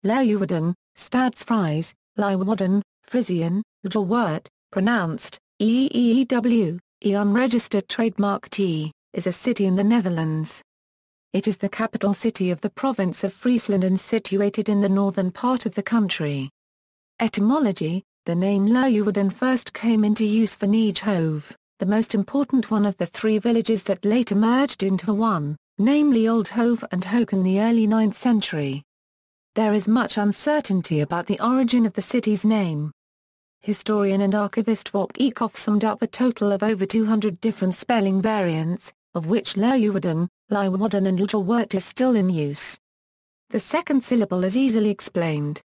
Leeuwarden, Stadsfries, Liwwadden, Frisian, Ljouwert, pronounced Eeew, unregistered trademark T, is a city in the Netherlands. It is the capital city of the province of Friesland and situated in the northern part of the country. Etymology: the name Leeuwarden first came into use for Ňouwert, the most important one of the three villages that later merged into one, namely Älvån and Hoek in the early 9th century. There is much uncertainty about the origin of the city's name. Historian and archivist Wok Eekhoff summed up a total of over 200 different spelling variants, of which Leeuwarden, Liwwadden and Ljouwert is still in use. The second syllable is easily explained.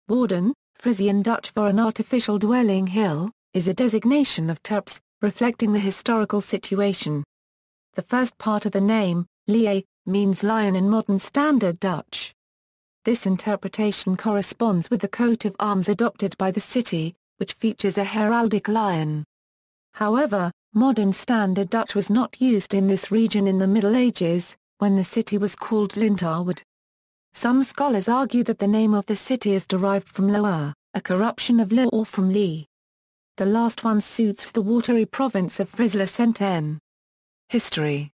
Woerden, Frisian Dutch for an artificial dwelling hill, is a designation of terps, reflecting the historical situation. The first part of the name, Leeuw, means lion in modern Standard Dutch. This interpretation corresponds with the coat of arms adopted by the city, which features a heraldic lion. However, modern Standard Dutch was not used in this region in the Middle Ages, when the city was called Ljouwert. Some scholars argue that the name of the city is derived from Ljouwert, a corruption of Le or from Lee. The last one suits the watery province of Friesland. History: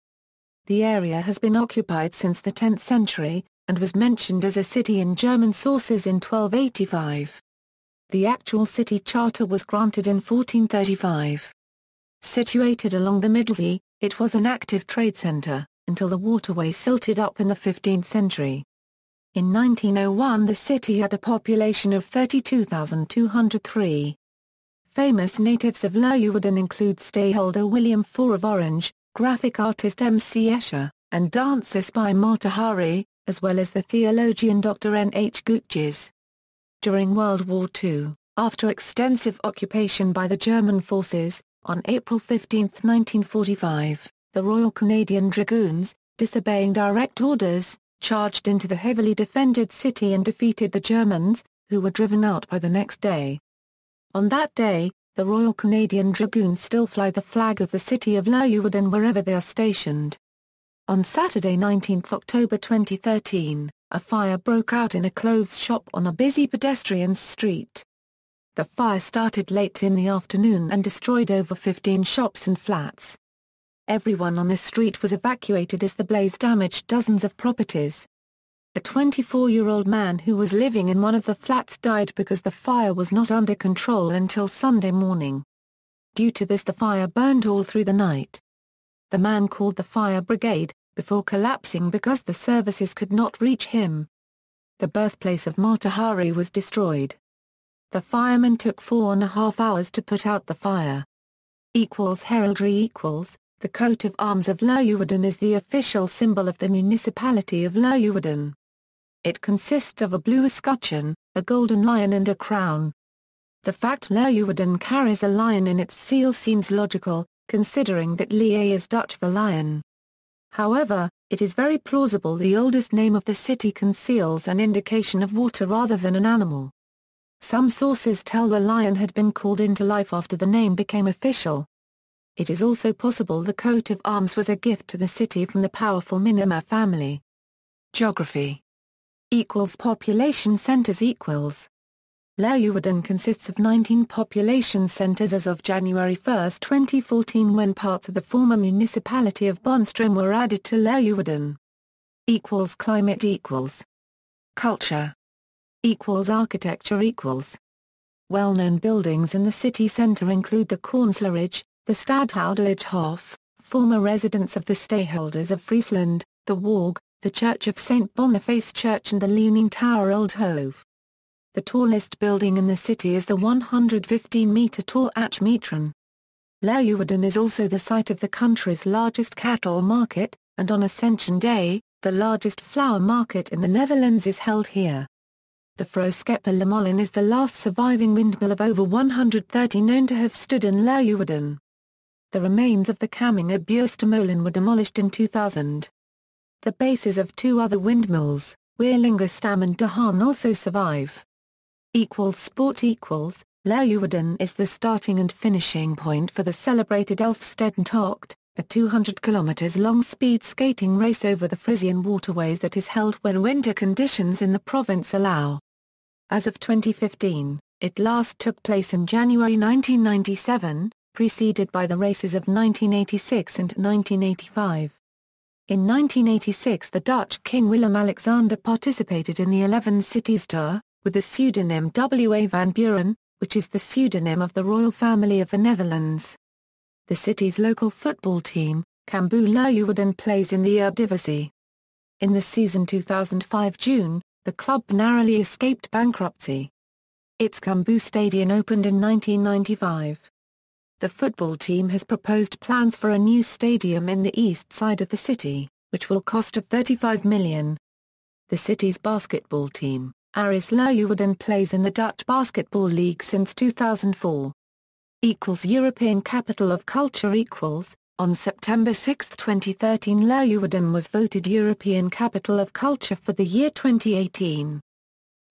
the area has been occupied since the 10th century, and was mentioned as a city in German sources in 1285. The actual city charter was granted in 1435. Situated along the Middlesee, it was an active trade centre, until the waterway silted up in the 15th century. In 1901 the city had a population of 32,203. Famous natives of Leeuwarden include stateholder William IV of Orange, graphic artist M.C. Escher, and dancer spy Mata Hari, as well as the theologian Dr. N.H. Gutjes. During World War II, after extensive occupation by the German forces, on April 15, 1945, the Royal Canadian Dragoons, disobeying direct orders, charged into the heavily defended city and defeated the Germans, who were driven out by the next day. On that day, the Royal Canadian Dragoons still fly the flag of the city of Leeuwarden wherever they are stationed. On Saturday 19 October 2013, a fire broke out in a clothes shop on a busy pedestrian street. The fire started late in the afternoon and destroyed over 15 shops and flats. Everyone on the street was evacuated as the blaze damaged dozens of properties. A 24-year-old man who was living in one of the flats died because the fire was not under control until Sunday morning. Due to this the fire burned all through the night. The man called the fire brigade, before collapsing because the services could not reach him. The birthplace of Mata Hari was destroyed. The firemen took 4.5 hours to put out the fire. Heraldry The coat of arms of Leeuwarden is the official symbol of the municipality of Leeuwarden. It consists of a blue escutcheon, a golden lion and a crown. The fact Leeuwarden carries a lion in its seal seems logical, considering that Leeuw is Dutch for lion. However, it is very plausible the oldest name of the city conceals an indication of water rather than an animal. Some sources tell the lion had been called into life after the name became official. It is also possible the coat of arms was a gift to the city from the powerful Minima family. Geography Population centers Leeuwarden consists of 19 population centers as of January 1, 2014 when parts of the former municipality of Bondstrom were added to Leeuwarden. Climate Culture Architecture Well-known buildings in the city centre include the Kornslarige, the Stadhouderlijk Hof, former residence of the stateholders of Friesland, the Waag, the Church of St. Boniface Church and the Leaning Tower Älvån. The tallest building in the city is the 115-metre-tall Attribution. Leeuwarden is also the site of the country's largest cattle market, and on Ascension Day, the largest flower market in the Netherlands is held here. The Froskeppelemolen is the last surviving windmill of over 130 known to have stood in Leeuwarden. The remains of the Kamminge Buurstermolen were demolished in 2000. The bases of two other windmills, Weerlingerstam and De Haan, also survive. Sport Leeuwarden is the starting and finishing point for the celebrated Elfstedentocht, a 200 km-long speed skating race over the Frisian waterways that is held when winter conditions in the province allow. As of 2015, it last took place in January 1997, preceded by the races of 1986 and 1985. In 1986 the Dutch King Willem-Alexander participated in the 11 Cities Tour, with the pseudonym W.A. van Buren, which is the pseudonym of the royal family of the Netherlands. The city's local football team, Cambuur Leeuwarden, plays in the Eredivisie. In the season 2005 June, the club narrowly escaped bankruptcy. Its Cambuur Stadion opened in 1995. The football team has proposed plans for a new stadium in the east side of the city, which will cost $35 million. The city's basketball team, Aris Leeuwarden, plays in the Dutch Basketball League since 2004. European Capital of Culture equals, on September 6, 2013 Leeuwarden was voted European Capital of Culture for the year 2018.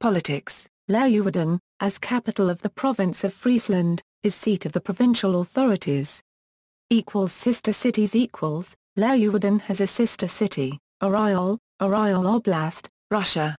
Politics. Leeuwarden, as capital of the province of Friesland, is seat of the provincial authorities. Sister cities equals, Leeuwarden has a sister city, Orjol, Oblast, Russia.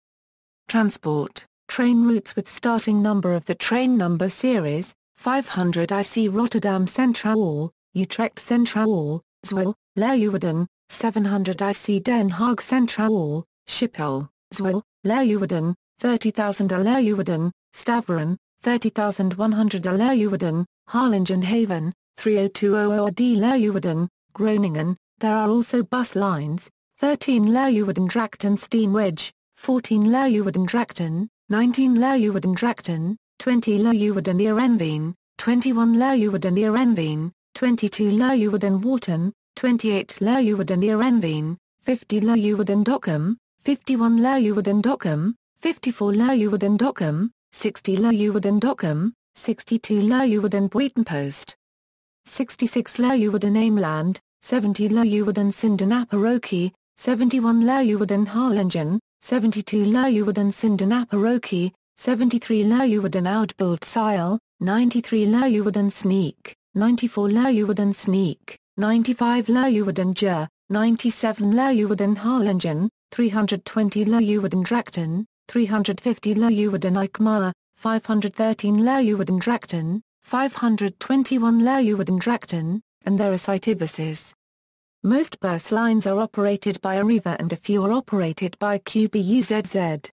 Transport. Train routes with starting number of the train number series, 500 IC Rotterdam Centraal, Utrecht Centraal, Zwolle, Leeuwarden, 700 IC Den Haag Centraal, Schiphol, Zwolle, Leeuwarden, 30,000 Leeuwarden, Staveren, 30,100 Leeuwarden, Harlingen-Haven, 3020 Leeuwarden, Groningen. There are also bus lines, 13 Leeuwarden-Drachten-Steenweg, 14 Leeuwarden-Drachten, 19 Leeuwarden-Drachten, 20 Leeuwarden-Heerenveen, 21 Leeuwarden-Heerenveen, 22 Leeuwarden-Woerden, 28 Leeuwarden-Heerenveen, 50 Leeuwarden-Dokkum, 51 Leeuwarden-Dokkum, 54 Leeuwarden-Dokkum, 60 Leeuwarden-Dokkum, 62 Leeuwarden-Buitenpost, 66 Leeuwarden-Eemland, 70 Leeuwarden-Sint-Aperoki, 71 Leeuwarden-Harlingen, 72 Leeuwarden-Sint-Aperoki, 73 Leeuwarden-Oudboldseil, 93 Leeuwarden-Sneek, 94 Leeuwarden-Sneek, 95 Leeuwarden-Jur, 97 Leeuwarden-Harlingen, 320 Leeuwarden-Drachten, 350 Leeuwarden-Alkmaar, 513 Leeuwarden-Drachten, 521 Leeuwarden-Drachten, and there are citebuses. Most bus lines are operated by Arriva and a few are operated by QBUZZ.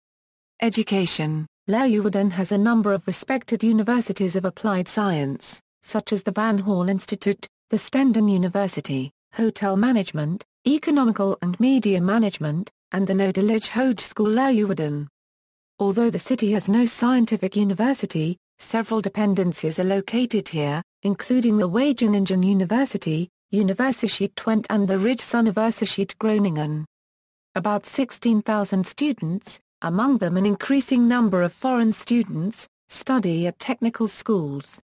Education. Leeuwarden has a number of respected universities of applied science, such as the Van Hall Institute, the Stenden University, Hotel Management, Economical and Media Management, and the Noorderlige Hogeschool Leeuwarden. Although the city has no scientific university, several dependencies are located here, including the Wageningen University, Universiteit Twente and the Rijksuniversiteit Groningen. About 16,000 students, among them an increasing number of foreign students, study at technical schools.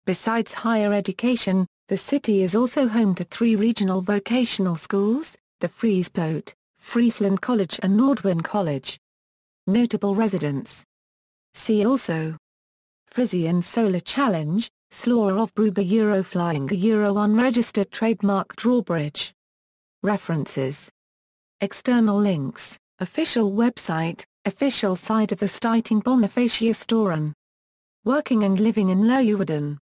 Besides higher education, the city is also home to 3 regional vocational schools, the Friesland College and Noordwijn College. Notable residents. See also: Frisian Solar Challenge, Slaughter of Brugge Euroflying Euro unregistered trademark drawbridge. References. External links, official website, official site of the Stichting Bonifacius Storen. Working and living in Leeuwarden.